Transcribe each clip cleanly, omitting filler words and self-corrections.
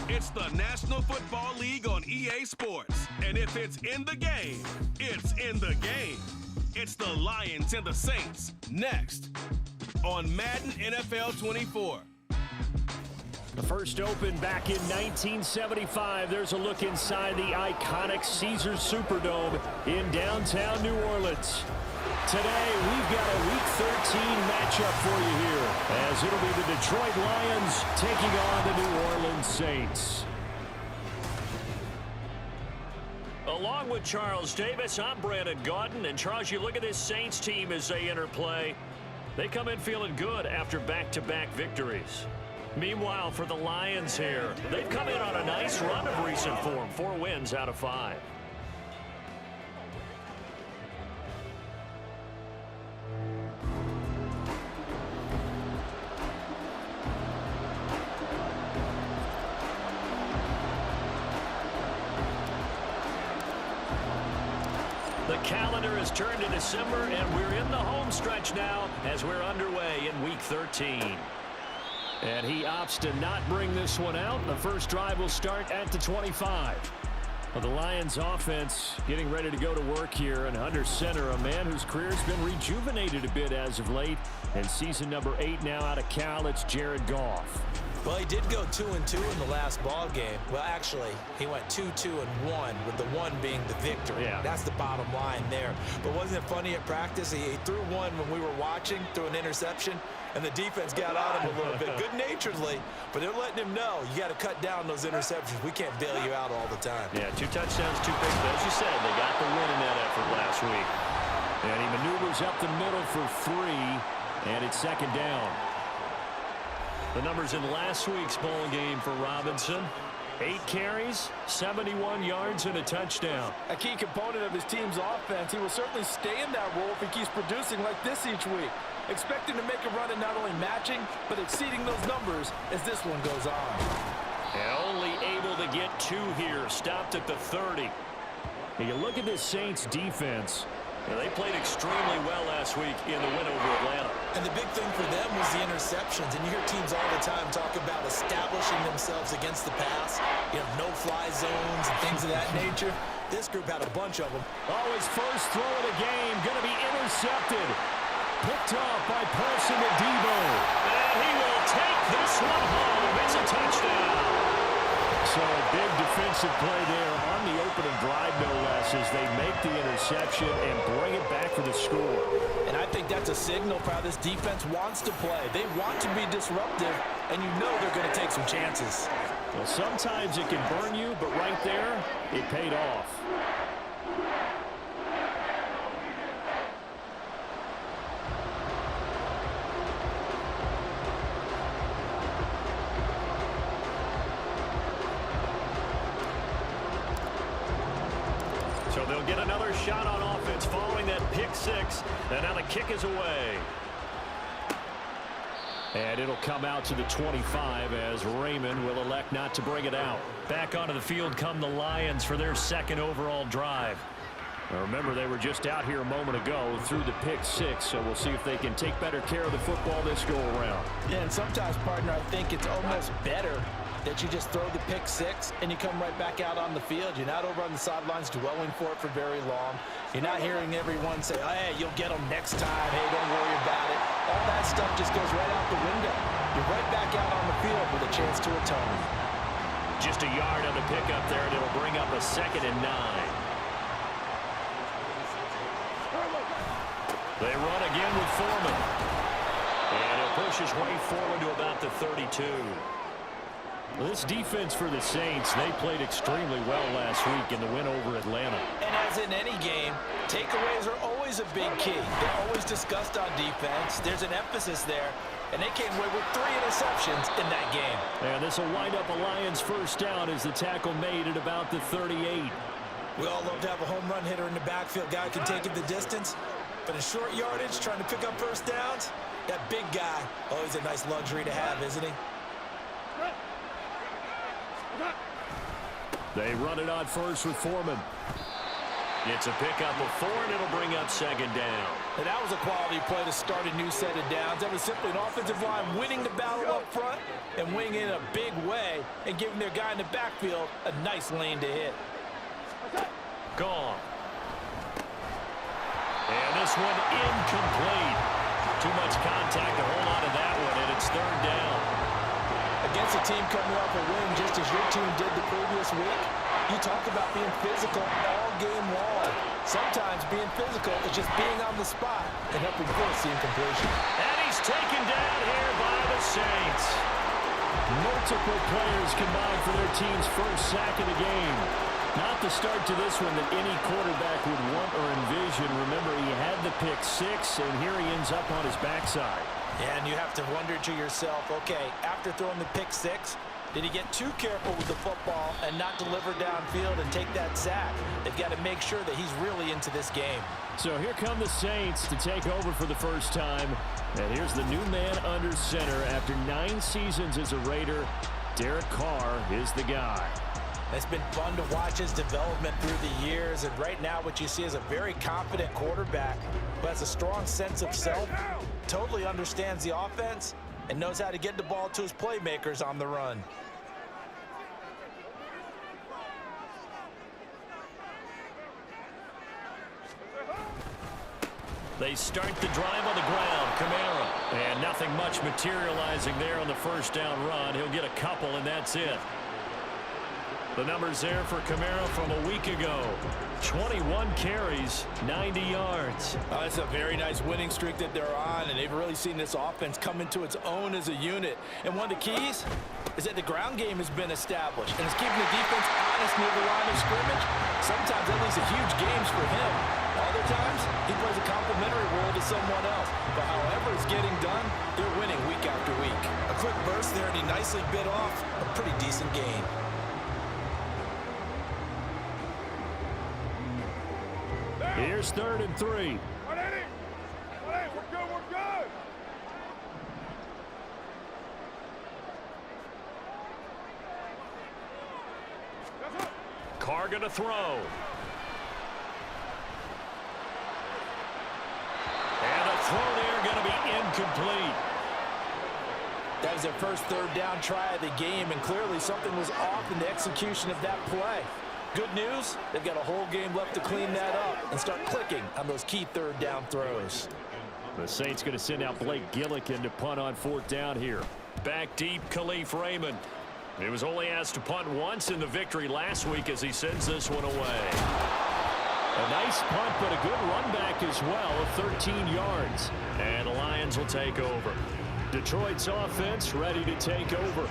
It's the National Football League on EA Sports. And if it's in the game, it's in the game. It's the Lions and the Saints next on Madden NFL 24. The first opened back in 1975. There's a look inside the iconic Caesars Superdome in downtown New Orleans. Today, we've got a Week 13 matchup for you here, as it'll be the Detroit Lions taking on the New Orleans Saints. Along with Charles Davis, I'm Brandon Gaudin. And Charles, you look at this Saints team as they enter play. They come in feeling good after back-to-back victories. Meanwhile, for the Lions here, they've come in on a nice run of recent form, 4 wins out of 5. The calendar has turned to December, and we're in the home stretch now as we're underway in Week 13. And he opts to not bring this one out. The first drive will start at the 25. Well, the Lions offense getting ready to go to work here, and under center, a man whose career has been rejuvenated a bit as of late. And season number 8 now out of Cal, it's Jared Goff. Well, he did go 2-2 in the last ball game. Well, actually, he went 2-2-1, with the 1 being the victory. Yeah. That's the bottom line there. But wasn't it funny at practice? He threw one when we were watching, threw an interception, and the defense got on him a little bit, good-naturedly. But they're letting him know, you got to cut down those interceptions. We can't bail you out all the time. Yeah, 2 touchdowns, 2 picks. But as you said, they got the win in that effort last week. And he maneuvers up the middle for 3, and it's second down. The numbers in last week's ball game for Robinson: 8 carries, 71 yards, and a touchdown. A key component of his team's offense. He will certainly stay in that role if he keeps producing like this each week. Expect him to make a run and not only matching, but exceeding those numbers as this one goes on. And only able to get 2 here. Stopped at the 30. Now you look at this Saints defense. They played extremely well last week in the win over Atlanta. And the big thing for them was the interceptions. And you hear teams all the time talk about establishing themselves against the pass. You know, no-fly zones and things of that nature. This group had a bunch of them. Oh, his first throw of the game going to be intercepted. Picked off by Paulson to Debo. And he will take this one home. It's a touchdown. So a big defensive play there on the opening drive, no less, as they make the interception and bring it back for the score. And I think that's a signal for how this defense wants to play. They want to be disruptive, and you know they're going to take some chances. Well, sometimes it can burn you, but right there, it paid off. So they'll get another shot on offense following that pick 6. And now the kick is away. And it'll come out to the 25 as Raymond will elect not to bring it out. Back onto the field come the Lions for their second overall drive. Now remember, they were just out here a moment ago through the pick 6, so we'll see if they can take better care of the football this go-around. Yeah, and sometimes, partner, I think it's almost better that you just throw the pick 6 and you come right back out on the field. You're not over on the sidelines dwelling for it for very long. You're not hearing everyone say, oh, hey, you'll get them next time. Hey, don't worry about it. All that stuff just goes right out the window. You're right back out on the field with a chance to atone. Just a yard on the pickup there, and it'll bring up a 2nd and 9. They run again with Foreman. And he'll push his way forward to about the 32. Well, this defense for the Saints, they played extremely well last week in the win over Atlanta. And as in any game, takeaways are always a big key. They're always discussed on defense. There's an emphasis there. And they came away with 3 interceptions in that game. And this will wind up a Lions first down as the tackle made at about the 38. We all love to have a home run hitter in the backfield. Guy can take it the distance. But in short yardage, trying to pick up first downs, that big guy, always a nice luxury to have, isn't he? They run it on first with Foreman. It's a pickup of 4, and it'll bring up second down. And that was a quality play to start a new set of downs. That was simply an offensive line winning the battle up front and winning in a big way and giving their guy in the backfield a nice lane to hit. Gone. And this one incomplete. Too much contact to hold on to that one, and it's third down. Against a team coming off a win just as your team did the previous week, you talk about being physical all game long. Sometimes being physical is just being on the spot and helping force the incompletion. And he's taken down here by the Saints. Multiple players combined for their team's first sack of the game. Not the start to this one that any quarterback would want or envision. Remember, he had the pick 6, and here he ends up on his backside. And you have to wonder to yourself, okay, after throwing the pick 6, did he get too careful with the football and not deliver downfield and take that sack? They've got to make sure that he's really into this game. So here come the Saints to take over for the first time. And here's the new man under center. After 9 seasons as a Raider, Derek Carr is the guy. It's been fun to watch his development through the years, and right now what you see is a very confident quarterback who has a strong sense of self, totally understands the offense, and knows how to get the ball to his playmakers on the run. They start the drive on the ground. Kamara. And nothing much materializing there on the first down run. He'll get a couple, and that's it. The numbers there for Kamara from a week ago. 21 carries, 90 yards. That's a very nice winning streak that they're on, and they've really seen this offense come into its own as a unit. And one of the keys is that the ground game has been established, and it's keeping the defense honest near the line of scrimmage. Sometimes that leads to huge games for him. Other times, he plays a complementary role to someone else. But however it's getting done, they're winning week after week. A quick burst there, and he nicely bit off a pretty decent gain. Here's 3rd and 3. We're good. Carr gonna throw. And a throw there gonna be incomplete. That was their first 3rd down try of the game, and clearly something was off in the execution of that play. Good news, they've got a whole game left to clean that up and start clicking on those key 3rd down throws. The Saints going to send out Blake Gillikin to punt on 4th down here. Back deep, Khalif Raymond. He was only asked to punt once in the victory last week as he sends this one away. A nice punt, but a good run back as well of 13 yards. And the Lions will take over. Detroit's offense ready to take over.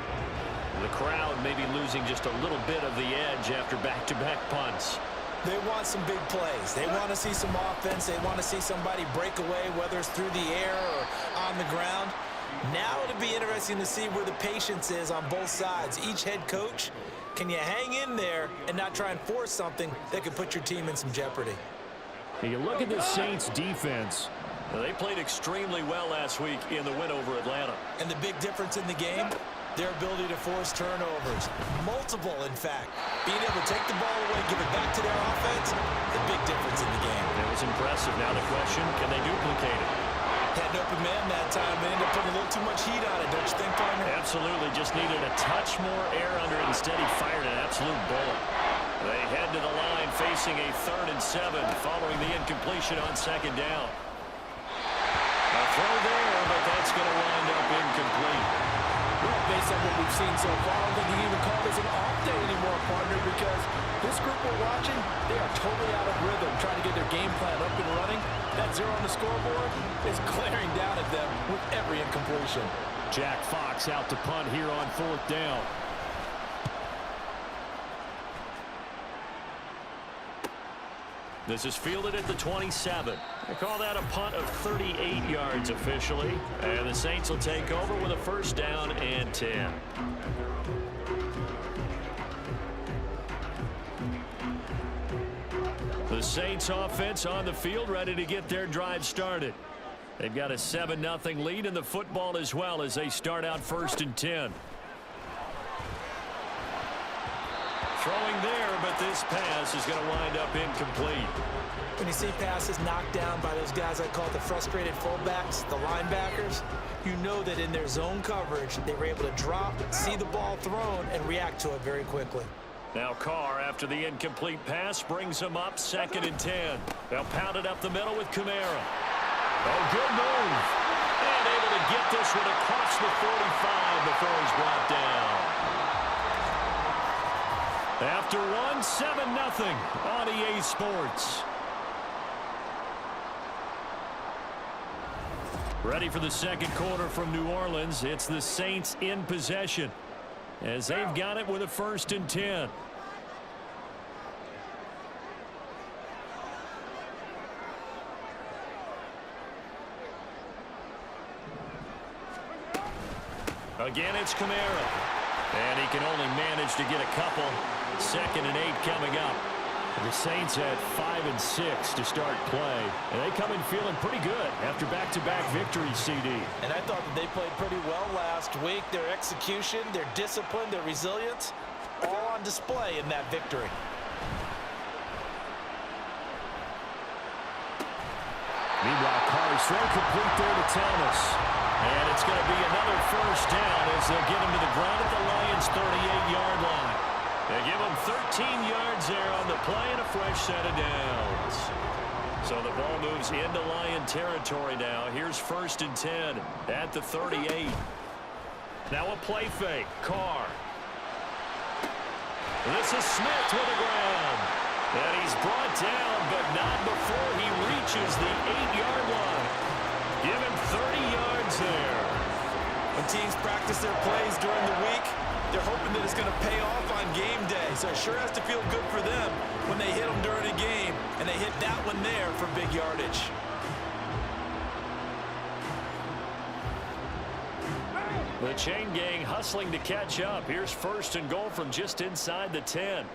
The crowd may be losing just a little bit of the edge after back-to-back punts. They want some big plays. They want to see some offense. They want to see somebody break away, whether it's through the air or on the ground. Now it'll be interesting to see where the patience is on both sides. Each head coach, can you hang in there and not try and force something that could put your team in some jeopardy? You look at the Saints defense. They played extremely well last week in the win over Atlanta. And the big difference in the game? Their ability to force turnovers. Multiple, in fact. Being able to take the ball away, give it back to their offense, the big difference in the game. It was impressive. Now the question, can they duplicate it? Had an open man that time, and ended up putting a little too much heat on it, don't you think, partner? Absolutely. Just needed a touch more air under it. Instead, he fired an absolute bullet. They head to the line facing a 3rd and 7 following the incompletion on 2nd down. A throw there, but that's going to wind up incomplete. Well, based on what we've seen so far, I don't think you can even call this an off day anymore, partner, because this group we're watching, they are totally out of rhythm, trying to get their game plan up and running. That 0 on the scoreboard is glaring down at them with every incompletion. Jack Fox out to punt here on 4th down. This is fielded at the 27. They call that a punt of 38 yards officially. And the Saints will take over with a 1st down and 10. The Saints offense on the field ready to get their drive started. They've got a 7-0 lead in the football as well as they start out 1st and 10. throwing there, but this pass is going to wind up incomplete. When you see passes knocked down by those guys I call the frustrated fullbacks, the linebackers, you know that in their zone coverage, they were able to drop, see the ball thrown, and react to it very quickly. Now Carr, after the incomplete pass, brings him up 2nd and 10. They'll pound it up the middle with Kamara. Oh, good move. And able to get this one across the 45 before he's brought down. After one, 7-0 on EA Sports. Ready for the second quarter from New Orleans. It's the Saints in possession as they've got it with a 1st and 10. Again, it's Kamara. And he can only manage to get a couple. 2nd and 8 coming up. The Saints had 5 and 6 to start play. And they come in feeling pretty good after back-to-back victories, CD. And I thought that they played pretty well last week. Their execution, their discipline, their resilience, all on display in that victory. Meanwhile, Carr's throw complete there to Thomas. And it's going to be another 1st down as they'll get him to the ground at the Lions' 38-yard line. They give him 13 yards there on the play and a fresh set of downs. So the ball moves into Lion territory now. Here's 1st and 10 at the 38. Now a play fake. Carr. This is Smith to the ground. And he's brought down, but not before he reaches the 8-yard line. Give him 30 yards there. When teams practice their plays during the week, they're hoping that it's going to pay off on game day. So it sure has to feel good for them when they hit them during a game, and they hit that one there for big yardage. The chain gang hustling to catch up. Here's 1st and goal from just inside the 10.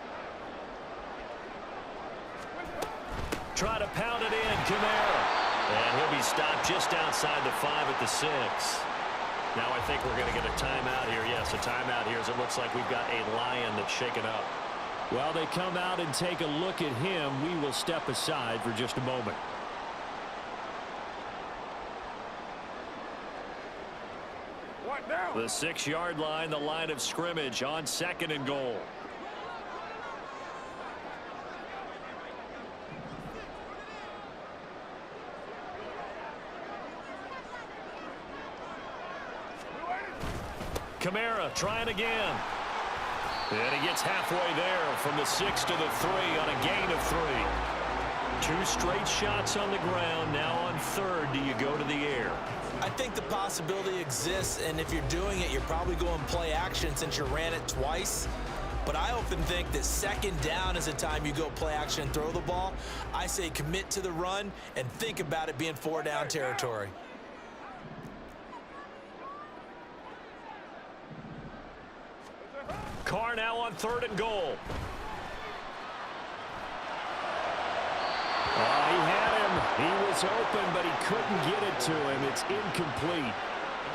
Try to pound it in, Kamara. And he'll be stopped just outside the 5 at the 6. Now I think we're going to get a timeout here. Yes, a timeout here as it looks like we've got a Lion that's shaken up. While they come out and take a look at him, we will step aside for just a moment. The 6-yard line, the line of scrimmage on 2nd and goal. Kamara trying again. And he gets halfway there from the 6 to the 3 on a gain of 3. 2 straight shots on the ground. Now on 3rd, do you go to the air? I think the possibility exists, and if you're doing it, you're probably going play action since you ran it twice. But I often think that 2nd down is the time you go play action and throw the ball. I say commit to the run and think about it being 4-down territory. Carr now on 3rd and goal. He had him. He was open, but he couldn't get it to him. It's incomplete.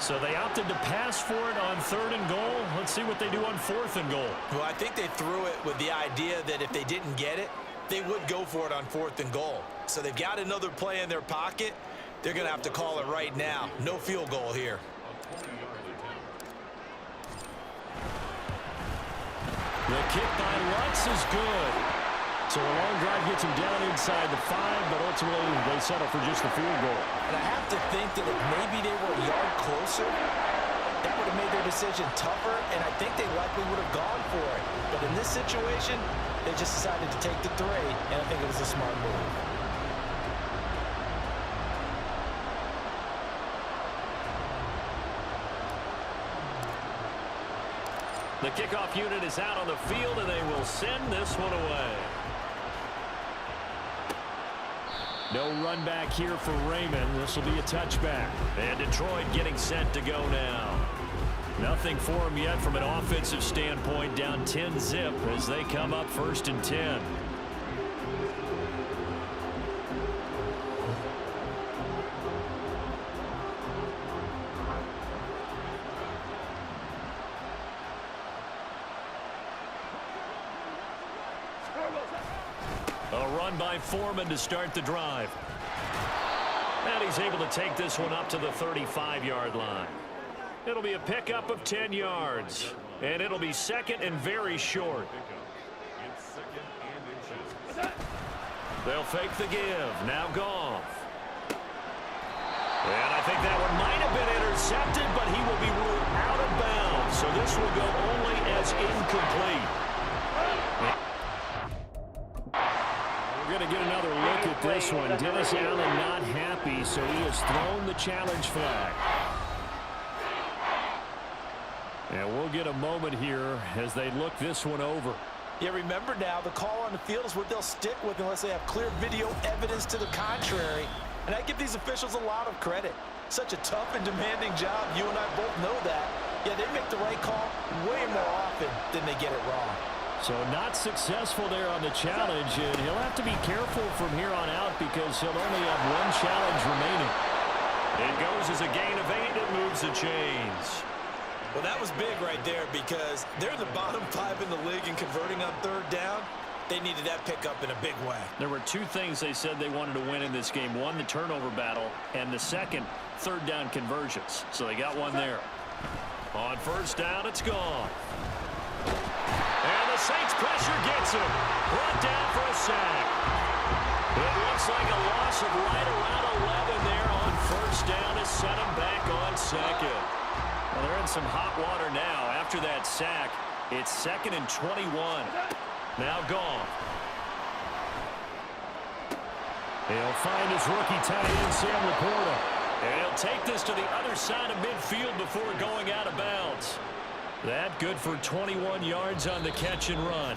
So they opted to pass for it on 3rd and goal. Let's see what they do on 4th and goal. Well, I think they threw it with the idea that if they didn't get it, they would go for it on 4th and goal. So they've got another play in their pocket. They're going to have to call it right now. No field goal here. The kick by Lutz is good. So a long drive gets him down inside the 5, but ultimately they settle for just the field goal. And I have to think that if maybe they were a yard closer, that would have made their decision tougher, and I think they likely would have gone for it. But in this situation, they just decided to take the 3, and I think it was a smart move. The kickoff unit is out on the field, and they will send this one away. No run back here for Raymond. This will be a touchback. And Detroit getting set to go now. Nothing for them yet from an offensive standpoint. Down 10-zip as they come up 1st and 10. run by Foreman to start the drive. And he's able to take this one up to the 35-yard line. It'll be a pickup of 10 yards. And it'll be second and very short. They'll fake the give. Now Goff. And I think that one might have been intercepted, but he will be ruled out of bounds. So this will go only as incomplete. We're going to get another look at this one. Dennis Allen not happy, so he has thrown the challenge flag. And we'll get a moment here as they look this one over. Yeah, remember now, the call on the field is what they'll stick with unless they have clear video evidence to the contrary. And I give these officials a lot of credit. Such a tough and demanding job. You and I both know that. Yeah, they make the right call way more often than they get it wrong. So not successful there on the challenge, and he'll have to be careful from here on out because he'll only have one challenge remaining. It goes as a gain of 8. It moves the chains. Well, that was big right there because they're in the bottom 5 in the league and converting on third down. They needed that pickup in a big way. There were two things they said they wanted to win in this game. One, the turnover battle, and the second, third down conversions. So they got one there. On first down, it's gone. And the Saints pressure gets him. Brought down for a sack. It looks like a loss of right around 11 there on first down to set him back on second. Well, they're in some hot water now. After that sack, it's 2nd and 21. Now Goff. He'll find his rookie tight end, Sam Laporta. And he'll take this to the other side of midfield before going out of bounds. That good for 21 yards on the catch and run.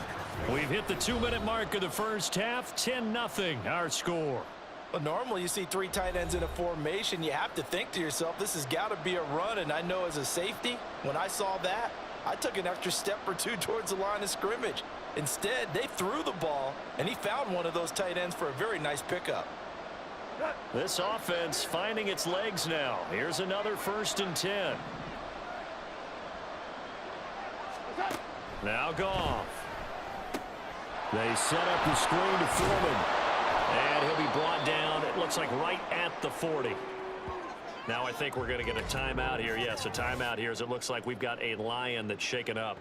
We've hit the 2-minute mark of the first half. 10-0 our score. Well, normally you see 3 tight ends in a formation. You have to think to yourself, this has got to be a run. And I know as a safety, when I saw that, I took an extra step or two towards the line of scrimmage. Instead, they threw the ball, and he found one of those tight ends for a very nice pickup. This offense finding its legs now. Here's another 1st and 10. Now Goff. They set up the screen to Foreman. And he'll be brought down, it looks like right at the 40. Now I think we're going to get a timeout here. Yes, a timeout here as it looks like we've got a Lion that's shaken up.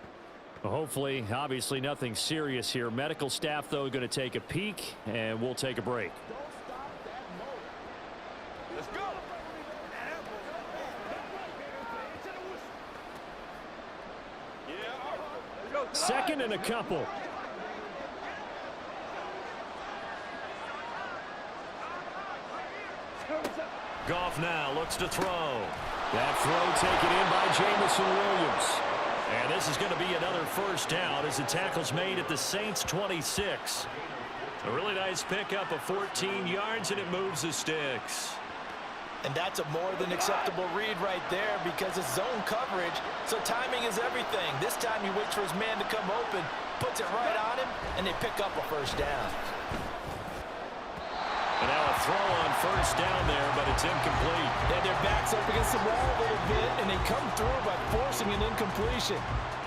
Well, hopefully, obviously nothing serious here. Medical staff, though, going to take a peek, and we'll take a break. Let's go. 2nd and a couple. Goff now looks to throw. That throw taken in by Jamison Williams. And this is going to be another first down as the tackle's made at the Saints' 26. A really nice pickup of 14 yards, and it moves the sticks. And that's a more than acceptable read right there because it's zone coverage, so timing is everything. This time he waits for his man to come open, puts it right on him, and they pick up a first down. And now a throw on first down there, but it's incomplete. Yeah, their back's up against the wall a little bit, and they come through by forcing an incompletion.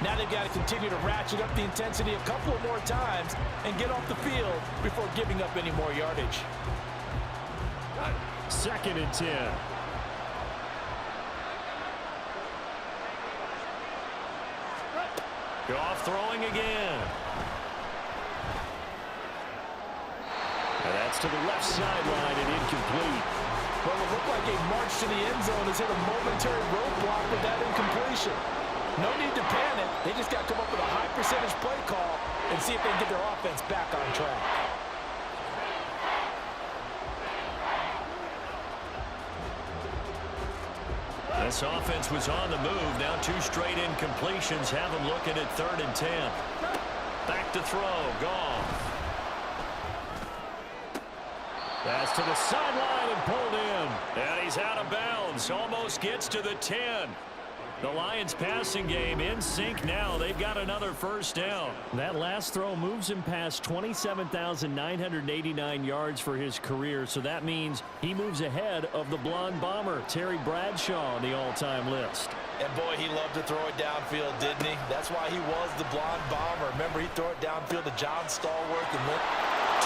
Now they've got to continue to ratchet up the intensity a couple of more times and get off the field before giving up any more yardage. 2nd and 10. Goff throwing again. And that's to the left sideline and incomplete. Well, it looked like a march to the end zone has hit a momentary roadblock with that incompletion. No need to panic. They just got to come up with a high percentage play call and see if they can get their offense back on track. This offense was on the move. Now 2 straight incompletions have them looking at 3rd and 10. Back to throw. Goff. That's to the sideline and pulled in. And he's out of bounds. Almost gets to the 10. The Lions passing game in sync now. They've got another first down. That last throw moves him past 27,989 yards for his career. So that means he moves ahead of the blonde bomber, Terry Bradshaw, on the all-time list. And boy, he loved to throw it downfield, didn't he? That's why he was the blonde bomber. Remember, he threw it downfield to John Stallworth and went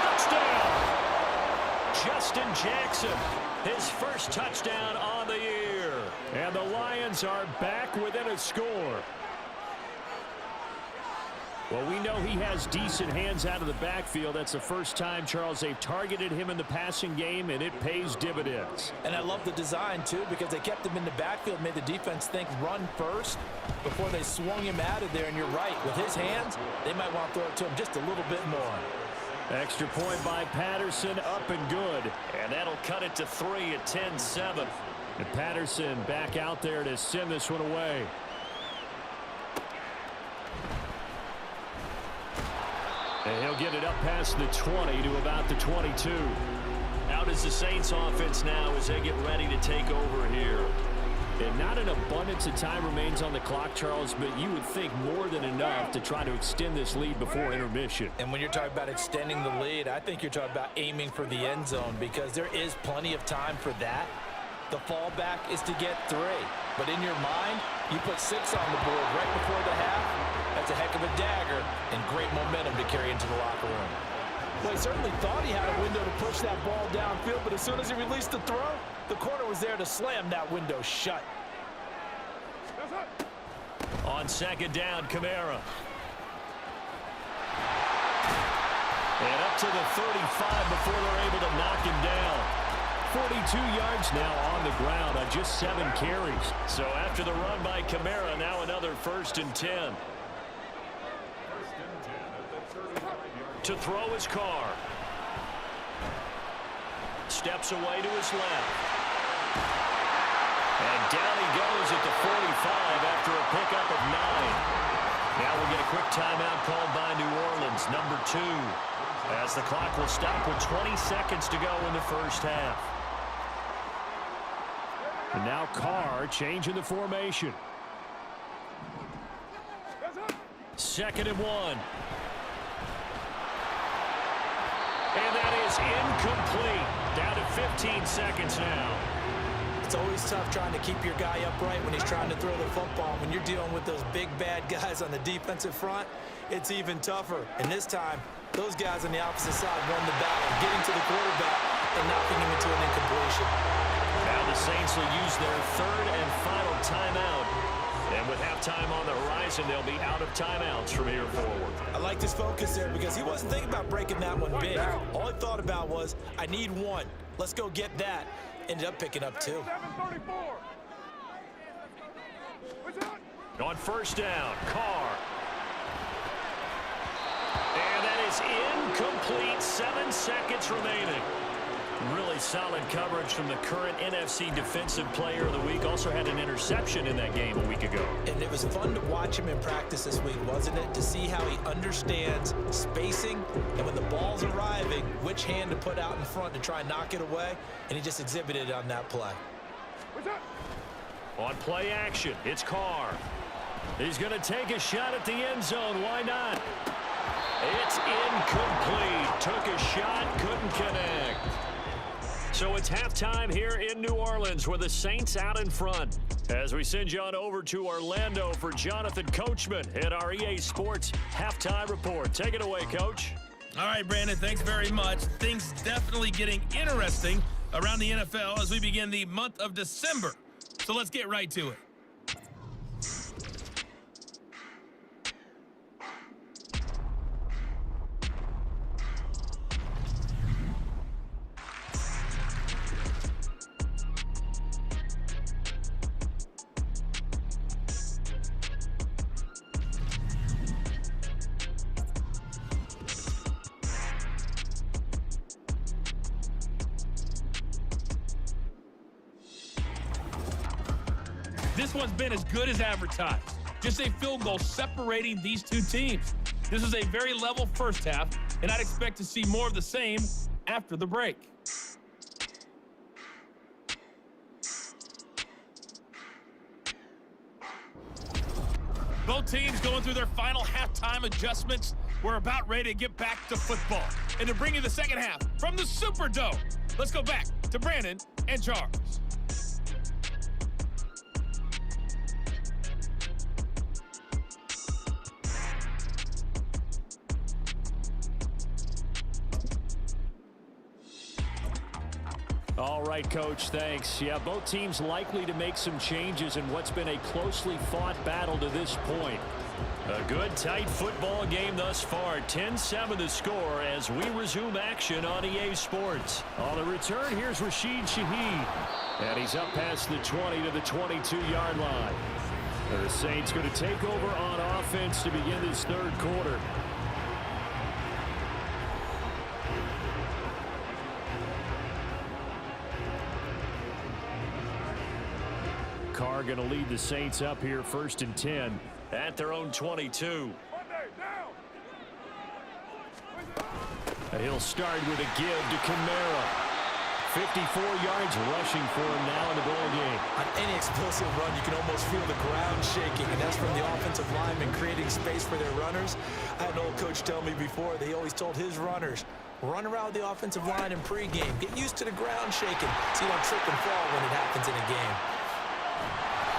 Touchdown! Justin Jackson, his first touchdown on the year. And the Lions are back within a score. Well, we know he has decent hands out of the backfield. That's the first time, Charles, they've targeted him in the passing game, and it pays dividends. And I love the design, too, because they kept him in the backfield, made the defense think run first before they swung him out of there. And you're right, with his hands, they might want to throw it to him just a little bit more. Extra point by Patterson, up and good. And that'll cut it to 3 at 10-7. And Patterson back out there to send this one away. And he'll get it up past the 20 to about the 22. Out is the Saints offense now as they get ready to take over here. And not an abundance of time remains on the clock, Charles, but you would think more than enough to try to extend this lead before intermission. And when you're talking about extending the lead, I think you're talking about aiming for the end zone because there is plenty of time for that. The fallback is to get 3. But in your mind, you put 6 on the board right before the half. That's a heck of a dagger and great momentum to carry into the locker room. Well, he certainly thought he had a window to push that ball downfield, but as soon as he released the throw, the corner was there to slam that window shut. On second down, Kamara. And up to the 35 before they're able to knock him down. 42 yards now on the ground on just 7 carries. So after the run by Kamara, now another 1st and 10. To throw his Carr. Steps away to his left. And down he goes at the 45 after a pickup of 9. Now we'll get a quick timeout called by New Orleans, number 2. As the clock will stop with 20 seconds to go in the first half. And now Carr changing the formation. 2nd and 1. And that is incomplete. Down to 15 seconds now. It's always tough trying to keep your guy upright when he's trying to throw the football. When you're dealing with those big, bad guys on the defensive front, it's even tougher. And this time, those guys on the opposite side won the battle, getting to the quarterback and knocking him into an incompletion. Now the Saints will use their 3rd and final timeout. And with halftime on the horizon, they'll be out of timeouts from here forward. I like his focus there because he wasn't thinking about breaking that one big. All he thought about was, I need 1. Let's go get that. Ended up picking up 2. On 1st down, Carr. And that is incomplete. 7 seconds remaining. Really solid coverage from the current NFC Defensive Player of the Week. Also had an interception in that game a week ago. And it was fun to watch him in practice this week, wasn't it? To see how he understands spacing and when the ball's arriving, which hand to put out in front to try and knock it away. And he just exhibited on that play. On play action, it's Carr. He's going to take a shot at the end zone. Why not? It's incomplete. Took a shot, couldn't connect. So it's halftime here in New Orleans with the Saints out in front. As we send you on over to Orlando for Jonathan Coachman at our EA Sports Halftime Report. Take it away, Coach. All right, Brandon, thanks very much. Things definitely getting interesting around the NFL as we begin the month of December. So let's get right to it. This one's been as good as advertised. Just a field goal separating these two teams. This was a very level first half, and I'd expect to see more of the same after the break. Both teams going through their final halftime adjustments. We're about ready to get back to football. And to bring you the second half from the Superdome, let's go back to Brandon and Charles. All right, Coach, thanks. Yeah, both teams likely to make some changes in what's been a closely fought battle to this point. A good, tight football game thus far. 10-7 the score as we resume action on EA Sports. On the return, here's Rashid Shaheed. And he's up past the 20 to the 22-yard line. The Saints going to take over on offense to begin this third quarter. Carr going to lead the Saints up here, 1st and 10 at their own 22. And he'll start with a give to Kamara. 54 yards rushing for him now in the ball game. On any explosive run, you can almost feel the ground shaking, and that's from the offensive linemen creating space for their runners. I had an old coach tell me before, they always told his runners, run around the offensive line in pregame. Get used to the ground shaking so you don't trip and fall when it happens in a game.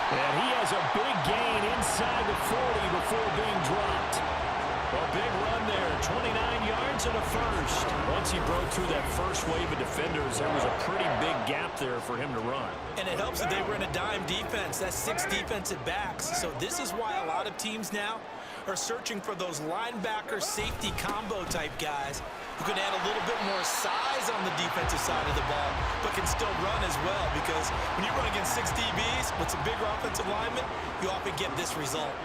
And he has a big gain inside the 40 before being dropped. A big run there, 29 yards and a first. Once he broke through that first wave of defenders, there was a pretty big gap there for him to run. And it helps that they were in a dime defense. That's 6 defensive backs. So this is why a lot of teams now are searching for those linebacker safety combo type guys who can add a little bit more size on the defensive side of the ball, but can still run as well, because when you run against 6 DBs with some bigger offensive linemen, you often get this result.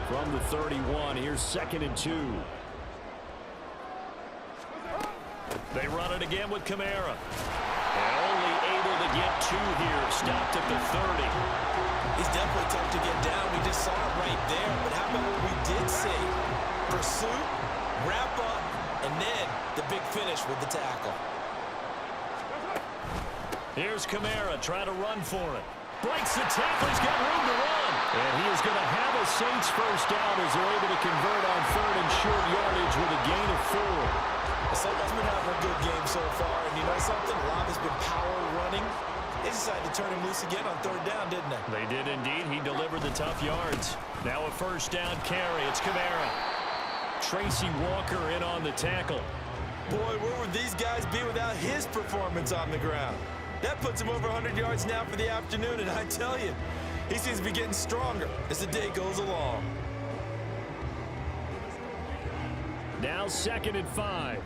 From the 31, here's 2nd and 2. They run it again with Kamara. And only able to get 2 here, stopped at the 30. He's definitely tough to get down. We just saw it right there. But how about what we did see? Pursuit, wrap up, and then the big finish with the tackle. Here's Kamara trying to run for it. Breaks the tackle. He's got room to run. And he is going to have a Saints first down as they're able to convert on 3rd and short yardage with a gain of 4. The Saints been having a good game so far. And you know something? A lot has been power running. They decided to turn him loose again on 3rd down, didn't they? They did indeed. He delivered the tough yards. Now a first down carry. It's Kamara. Tracy Walker in on the tackle. Boy, where would these guys be without his performance on the ground? That puts him over 100 yards now for the afternoon, and I tell you, he seems to be getting stronger as the day goes along. Now 2nd and 5.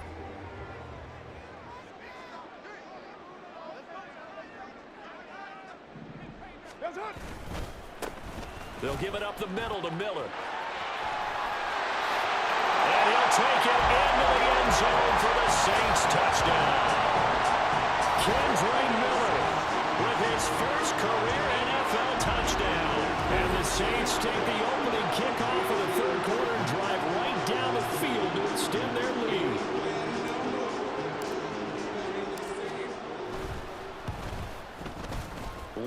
They'll give it up the middle to Miller. And he'll take it into the end zone for the Saints touchdown. Kendra Miller with his first career NFL touchdown. And the Saints take the opening kickoff of the 3rd quarter and drive right down the field to extend their lead.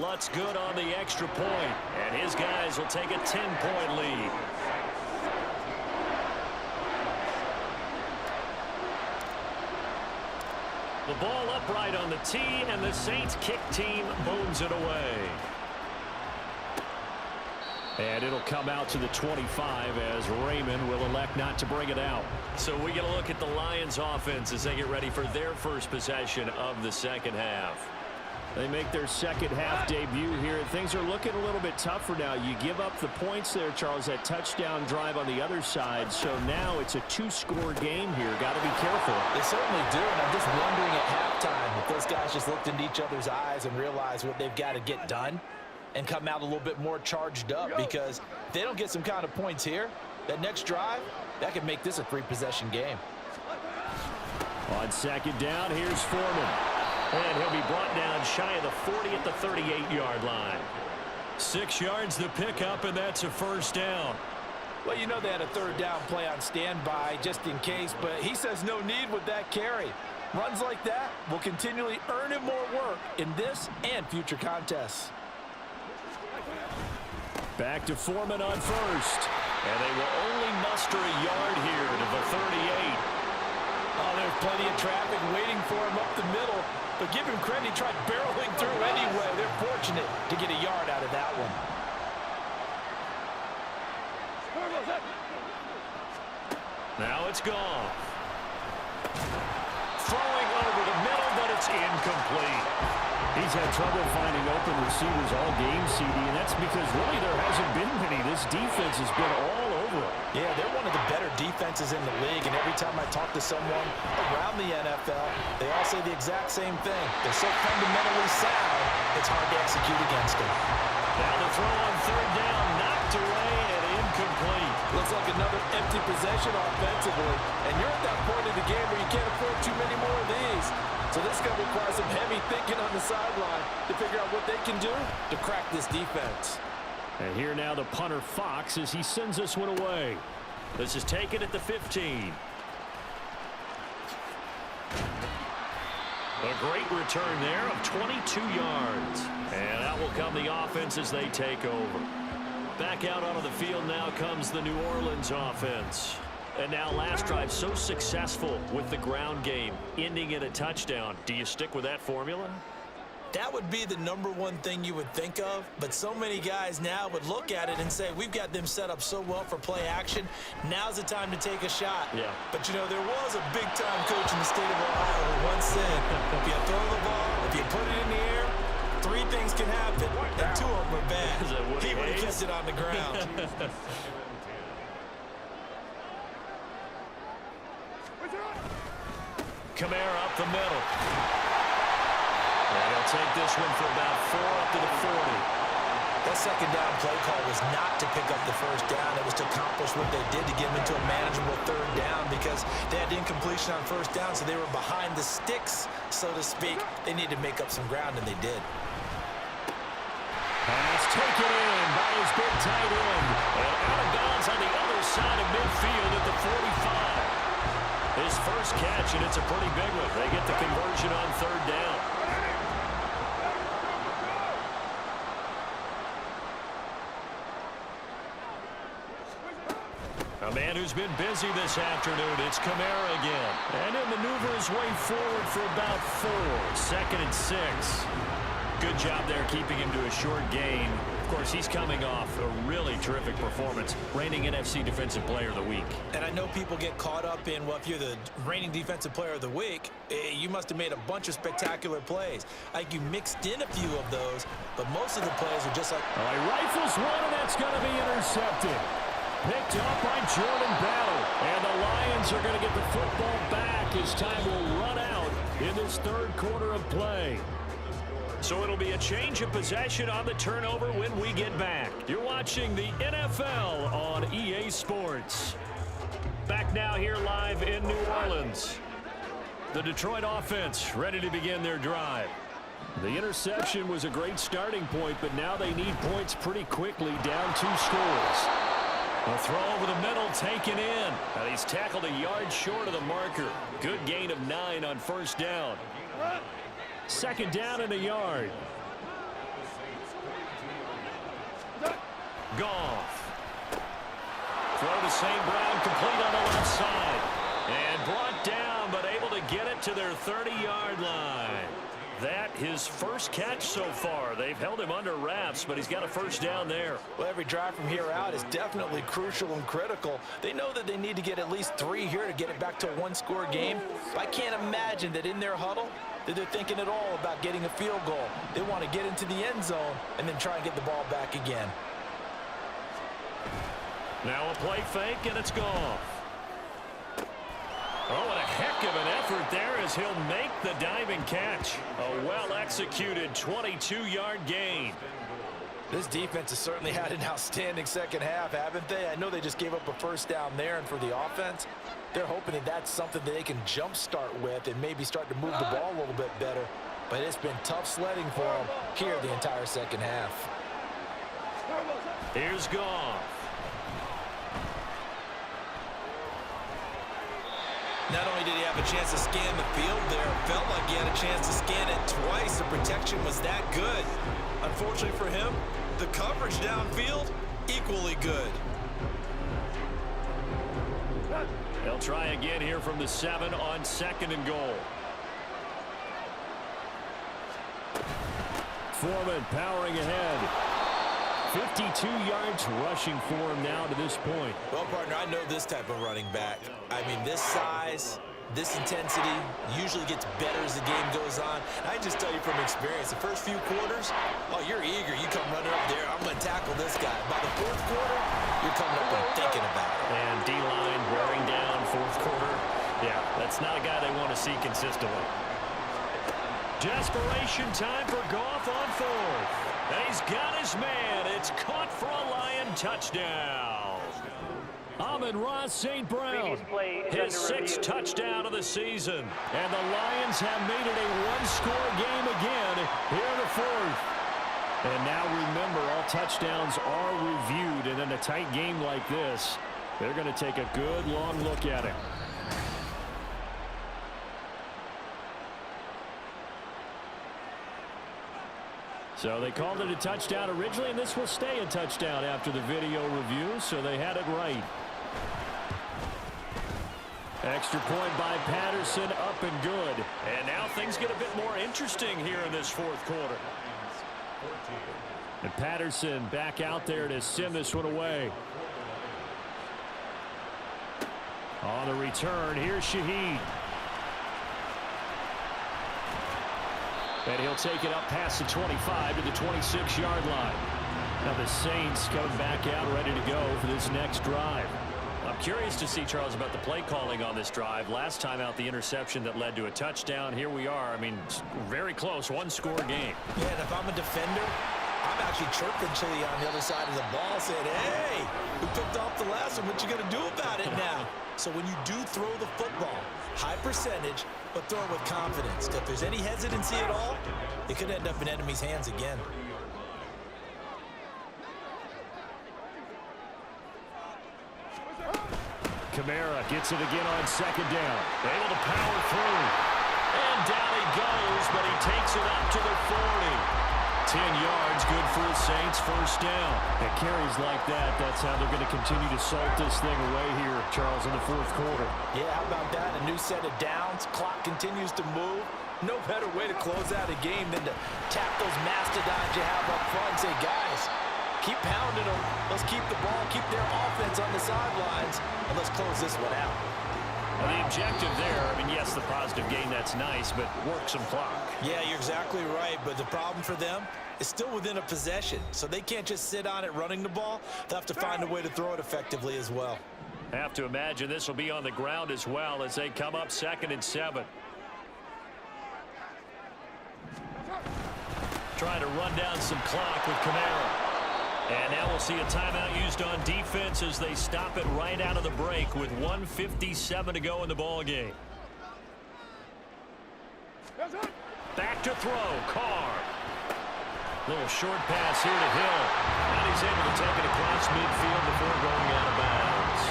Lutz good on the extra point, and his guys will take a 10-point lead. The ball upright on the tee, and the Saints kick team booms it away. And it'll come out to the 25 as Raymond will elect not to bring it out. So we get a look at the Lions offense as they get ready for their first possession of the second half. They make their second half debut here. Things are looking a little bit tougher now. You give up the points there, Charles, that touchdown drive on the other side. So now it's a 2-score game here. Got to be careful. They certainly do, and I'm just wondering at halftime if those guys just looked into each other's eyes and realized what they've got to get done and come out a little bit more charged up, because if they don't get some kind of points here, that next drive, that could make this a 3-possession game. On 2nd down, here's Foreman. And he'll be brought down shy of the 40 at the 38-yard line. 6 yards the pickup, and that's a first down. Well, you know they had a 3rd down play on standby just in case, but he says no need with that carry. Runs like that will continually earn him more work in this and future contests. Back to Foreman on 1st. And they will only muster a yard here to the 38. Oh, there's plenty of traffic waiting for him up the middle. But give him credit, he tried barreling through anyway. They're fortunate to get a yard out of that one. Now it's gone. Throwing over the middle, but it's incomplete. he's had trouble finding open receivers all game, CD, and that's because really there hasn't been many. This defense has been all over it. Yeah, they're one of the better defenses in the league, and every time I talk to someone around the NFL, they all say the exact same thing. They're so fundamentally sound, it's hard to execute against them. Now the throw on third down, knocked away and incomplete. Looks like another empty possession offensively, and you're at that point in the game where you can't afford too many more of these. So this is going to require some heavy thinking on the sideline to figure out what they can do to crack this defense. And here now the punter Fox as he sends this one away. This is taken at the 15. A great return there of 22 yards. And out will come the offense as they take over. Back out onto the field now comes the New Orleans offense. And now last drive so successful with the ground game, ending in a touchdown. Do you stick with that formula? That would be the #1 thing you would think of, but so many guys now would look at it and say, we've got them set up so well for play action, now's the time to take a shot. Yeah. But, you know, there was a big-time coach in the state of Ohio who once said, if you throw the ball, if you put it in the air, 3 things can happen, and 2 of them are bad. He would have kept it on the ground. Kamara up the middle. And he'll take this one for about 4 up to the 40. That second down play call was not to pick up the first down. It was to accomplish what they did to get them into a manageable third down because they had incompletion on first down, so they were behind the sticks, so to speak. They needed to make up some ground, and they did. Pass taken in by his big tight end. And out of bounds on the other side of midfield at the 45. His first catch, and it's a pretty big one. They get the conversion on third down. A man who's been busy this afternoon, it's Kamara again. And he'll maneuver his way forward for about 4. 2nd and 6. Good job there keeping him to a short gain. Of course, he's coming off a really terrific performance, reigning NFC Defensive Player of the Week. And I know people get caught up in, well, if you're the reigning Defensive Player of the Week, you must have made a bunch of spectacular plays. Like you mixed in a few of those, but most of the plays are just like... He rifles one, and that's going to be intercepted. Picked up by Jordan Battle. And the Lions are going to get the football back as time will run out in this third quarter of play. So it'll be a change of possession on the turnover when we get back. You're watching the NFL on EA Sports. Back now here live in New Orleans. The Detroit offense ready to begin their drive. The interception was a great starting point, but now they need points pretty quickly, down 2 scores. A throw over the middle taken in. And he's tackled a yard short of the marker. Good gain of 9 on first down. 2nd down and a yard. Goff. Throw to St. Brown, complete on the left side. And brought down, but able to get it to their 30-yard line. That his first catch so far. They've held him under wraps, but he's got a first down there. Well, every drive from here out is definitely crucial and critical. They know that they need to get at least 3 here to get it back to a 1-score game. I can't imagine that in their huddle that they're thinking at all about getting a field goal. They want to get into the end zone and then try and get the ball back again. Now a play fake, and it's gone. Oh, what a heck of an effort there as he'll make the diving catch. A well-executed 22-yard gain. This defense has certainly had an outstanding second half, haven't they? I know they just gave up a first down there, and for the offense, they're hoping that that's something that they can jumpstart with and maybe start to move the ball a little bit better. But it's been tough sledding for them here the entire second half. Here's Goff. Not only did he have a chance to scan the field there, it felt like he had a chance to scan it twice. The protection was that good. Unfortunately for him, the coverage downfield, equally good. They'll try again here from the 7 on 2nd and goal. Foreman powering ahead. 52 yards rushing for him now to this point. Well, partner, I know this type of running back. I mean, this size, This intensity usually gets better as the game goes on. I just tell you from experience, the first few quarters, oh, you're eager. You come running up there, I'm going to tackle this guy. By the fourth quarter, you're coming up and thinking about it. And D-line wearing down fourth quarter. Yeah, that's not a guy they want to see consistently. Desperation time for Goff on fourth. And he's got his man. It's caught for a Lion touchdown. Amon-Ra St. Brown, his sixth touchdown of the season. And the Lions have made it a one-score game again here in the fourth. And now remember, all touchdowns are reviewed. And in a tight game like this, they're going to take a good long look at it. So they called it a touchdown originally, and this will stay a touchdown after the video review, so they had it right. Extra point by Patterson, up and good. And now things get a bit more interesting here in this fourth quarter. And Patterson back out there to send this one away. On the return, here's Shaheed. And he'll take it up past the 25 to the 26-yard line. Now the Saints coming back out ready to go for this next drive. I'm curious to see, Charles, about the play calling on this drive. Last time out, the interception that led to a touchdown. Here we are. I mean, very close, one-score game. Yeah, and if I'm a defender, I'm actually chirping Chili on the other side of the ball, saying, hey, we picked off the last one. What you going to do about it now? So when you do throw the football, high percentage, but throw it with confidence. If there's any hesitancy at all, it could end up in enemy's hands again. Kamara gets it again on second down. Able to power through. And down he goes, but he takes it up to the 40. 10 yards, good for the Saints, first down. And carries like that, that's how they're going to continue to salt this thing away here, Charles, in the fourth quarter. Yeah, how about that? A new set of downs. Clock continues to move. No better way to close out a game than to tap those mastodons you have up front and say, guys, keep pounding them. Let's keep the ball, keep their offense on the sidelines, and let's close this one out. Well, the objective there, I mean, yes, the positive gain, that's nice, but work some clock. Yeah, you're exactly right, but the problem for them is still within a possession, so they can't just sit on it running the ball. They'll have to find a way to throw it effectively as well. Have to imagine this will be on the ground as well as they come up 2nd and 7. Trying to run down some clock with Kamara. And now we'll see a timeout used on defense as they stop it right out of the break with 1:57 to go in the ball game. Back to throw, Carr. Little short pass here to Hill. And he's able to take it across midfield before going out of bounds.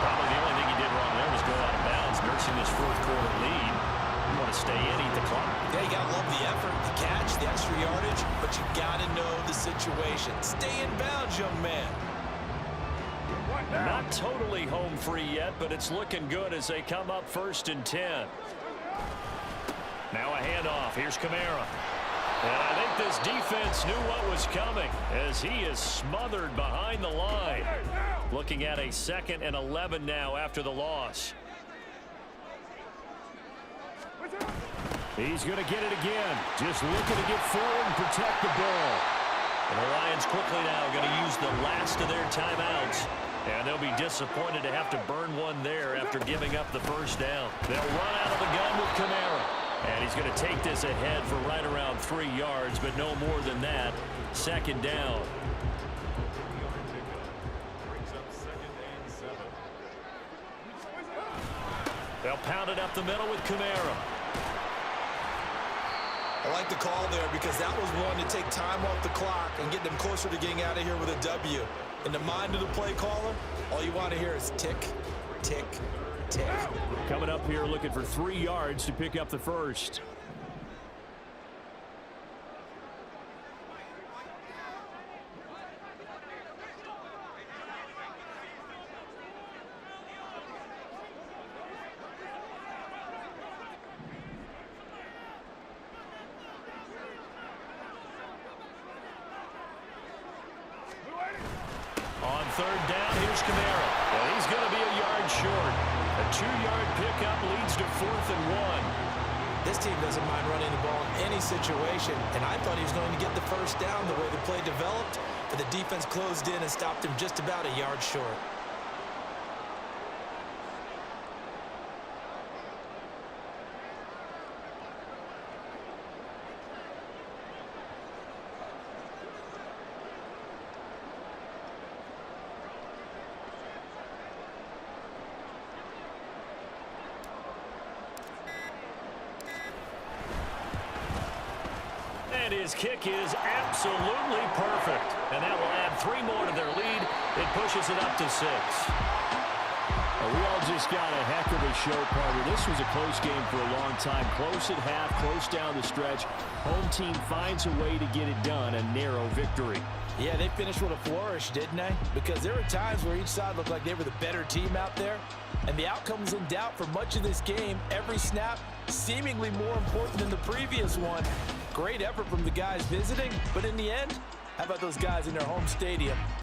Probably the only thing he did wrong there was go out of bounds, nursing this fourth quarter lead. You want to stay in, eat the clock. Yeah, you got to love the effort, the catch, the extra yardage, but you got to know the situation. Stay in bounds, young man. Not totally home free yet, but it's looking good as they come up 1st and 10. Now a handoff. Here's Kamara. And I think this defense knew what was coming as he is smothered behind the line. Looking at a 2nd and 11 now after the loss. He's going to get it again. Just looking to get forward and protect the ball. And the Lions quickly now going to use the last of their timeouts. And they'll be disappointed to have to burn one there after giving up the first down. They'll run out of the gun with Kamara. And he's going to take this ahead for right around 3 yards, but no more than that. 2nd down. They'll pound it up the middle with Kamara. I like the call there because that was one to take time off the clock and get them closer to getting out of here with a W. In the mind of the play caller, all you want to hear is tick, tick, tick. Coming up here looking for 3 yards to pick up the first. On 3rd down, here's Kamara. Well, he's going to be a yard short. A 2-yard pickup leads to 4th and 1. This team doesn't mind running the ball in any situation, and I thought he was going to get the first down the way the play developed, but the defense closed in and stopped him just about a yard short. And his kick is absolutely perfect. And that will add 3 more to their lead. It pushes it up to 6. We all just got a heck of a show, partner. This was a close game for a long time. Close at half, close down the stretch. Home team finds a way to get it done. A narrow victory. Yeah, they finished with a flourish, didn't they? Because there were times where each side looked like they were the better team out there. And the outcome was in doubt for much of this game. Every snap seemingly more important than the previous one. Great effort from the guys visiting, but in the end, how about those guys in their home stadium